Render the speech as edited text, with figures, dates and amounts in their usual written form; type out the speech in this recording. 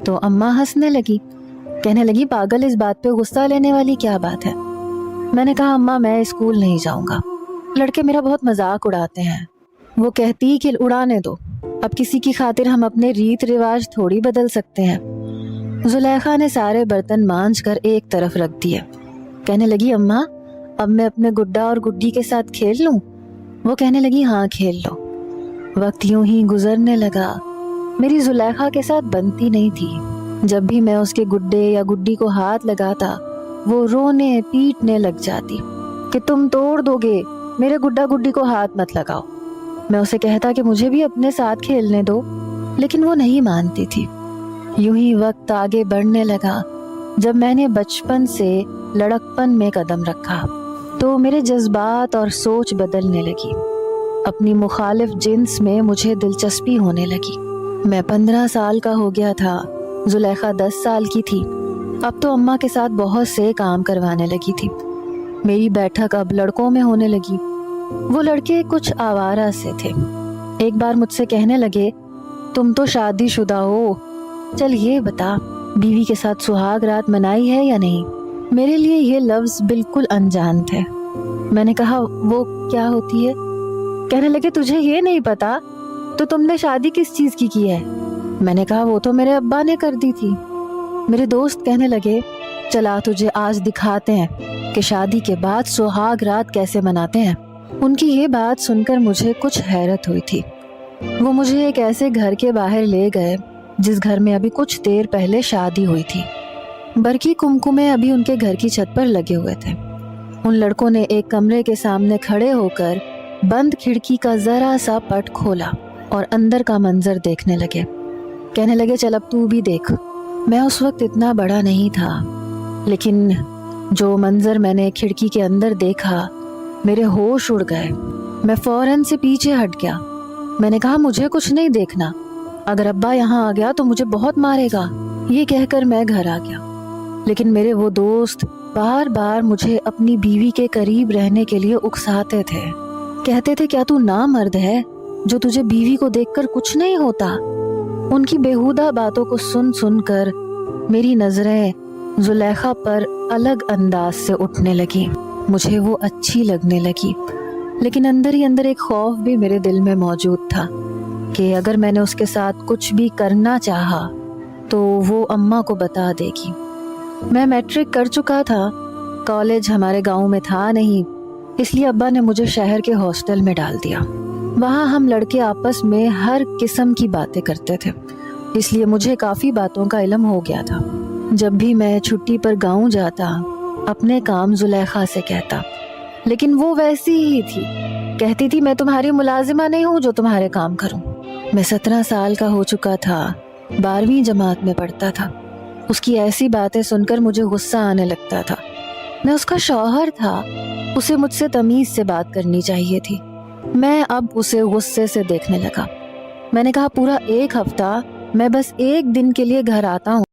تو اماں ہنسنے لگی، کہنے لگی پاگل، اس بات پہ غصہ لینے والی کیا بات ہے؟ میں نے کہا اماں میں اسکول نہیں جاؤں گا، لڑکے میرا بہت مذاق اڑاتے ہیں۔ وہ کہتی کہ اڑانے دو، اب کسی کی خاطر ہم اپنے ریت رواج تھوڑی بدل سکتے ہیں۔ زلیخا نے سارے برتن مانجھ کر ایک طرف رکھ دیے، کہنے لگی اماں اب میں اپنے گڈا اور گڈی کے ساتھ کھیل لوں؟ وہ کہنے لگی ہاں کھیل لو۔ وقت یوں ہی گزرنے لگا، میری زلیخا کے ساتھ بنتی نہیں تھی۔ جب بھی میں اس کے گڈے یا گڈی کو ہاتھ لگاتا وہ رونے پیٹنے لگ جاتی کہ تم توڑ دو گے، میرے گڈا گڈی کو ہاتھ مت لگاؤ۔ میں اسے کہتا کہ مجھے بھی اپنے ساتھ کھیلنے دو، لیکن وہ نہیں مانتی تھی۔ یوں ہی وقت آگے بڑھنے لگا۔ جب میں نے بچپن سے لڑکپن میں قدم رکھا تو میرے جذبات اور سوچ بدلنے لگی۔ اپنی مخالف جنس میں مجھے دلچسپی ہونے لگی۔ میں 15 سال کا ہو گیا تھا، زلیخا 10 سال کی تھی۔ اب تو اماں کے ساتھ بہت سے کام کروانے لگی تھی۔ میری بیٹھک اب لڑکوں میں ہونے لگی۔ وہ لڑکے کچھ آوارہ سے تھے۔ ایک بار مجھ سے کہنے لگے تم تو شادی شدہ ہو، چل یہ بتا بیوی کے ساتھ سہاگ رات منائی ہے یا نہیں؟ میرے لیے یہ لفظ بالکل انجان تھے۔ میں نے کہا وہ کیا ہوتی ہے؟ کہنے لگے تجھے یہ نہیں پتا تو تم نے شادی کس چیز کی ہے؟ میں نے کہا وہ تو میرے ابا نے کر دی تھی۔ میرے دوست کہنے لگے چلا تجھے آج دکھاتے ہیں کہ شادی کے بعد سہاگ رات کیسے مناتے ہیں۔ ان کی یہ بات سن کر مجھے کچھ حیرت ہوئی تھی۔ وہ مجھے ایک ایسے گھر کے باہر لے گئے جس گھر میں ابھی کچھ دیر پہلے شادی ہوئی تھی۔ برقی کمکمے ابھی ان کے گھر کی چھت پر لگے ہوئے تھے۔ ان لڑکوں نے ایک کمرے کے سامنے کھڑے ہو کر بند کھڑکی کا ذرا سا پٹ کھولا اور اندر کا منظر دیکھنے لگے۔ کہنے لگے چل اب تو بھی دیکھ۔ میں اس وقت اتنا بڑا نہیں تھا، لیکن جو منظر میں نے کھڑکی کے اندر دیکھا میرے ہوش اڑ گئے۔ میں فوراً سے پیچھے ہٹ گیا۔ میں نے کہا مجھے کچھ نہیں دیکھنا، اگر ابا یہاں آ گیا تو مجھے بہت مارے گا۔ یہ کہہ کر میں گھر آ گیا، لیکن میرے وہ دوست بار بار مجھے اپنی بیوی کے قریب رہنے کے لیے اکساتے تھے۔ کہتے تھے کیا تو نامرد ہے جو تجھے بیوی کو دیکھ کر کچھ نہیں ہوتا؟ ان کی بیہودہ باتوں کو سن سن کر میری نظریں زلیخا پر الگ انداز سے اٹھنے لگی۔ مجھے وہ اچھی لگنے لگی، لیکن اندر ہی اندر ایک خوف بھی میرے دل میں موجود تھا کہ اگر میں نے اس کے ساتھ کچھ بھی کرنا چاہا تو وہ اماں کو بتا دے گی۔ میں میٹرک کر چکا تھا، کالج ہمارے گاؤں میں تھا نہیں، اس لیے ابا نے مجھے شہر کے ہاسٹل میں ڈال دیا۔ وہاں ہم لڑکے آپس میں ہر قسم کی باتیں کرتے تھے، اس لیے مجھے کافی باتوں کا علم ہو گیا تھا۔ جب بھی میں چھٹی پر گاؤں جاتا اپنے کام زلیخا سے کہتا، لیکن وہ ویسی ہی تھی، کہتی تھی میں تمہاری ملازمہ نہیں ہوں جو تمہارے کام کروں۔ میں 17 سال کا ہو چکا تھا، 12ویں جماعت میں پڑھتا تھا۔ اس کی ایسی باتیں سن کر مجھے غصہ آنے لگتا تھا۔ میں اس کا شوہر تھا، اسے مجھ سے تمیز سے بات کرنی چاہیے تھی۔ میں اب اسے غصے سے دیکھنے لگا۔ میں نے کہا پورا 1 ہفتہ میں بس 1 دن کے لیے گھر آتا ہوں،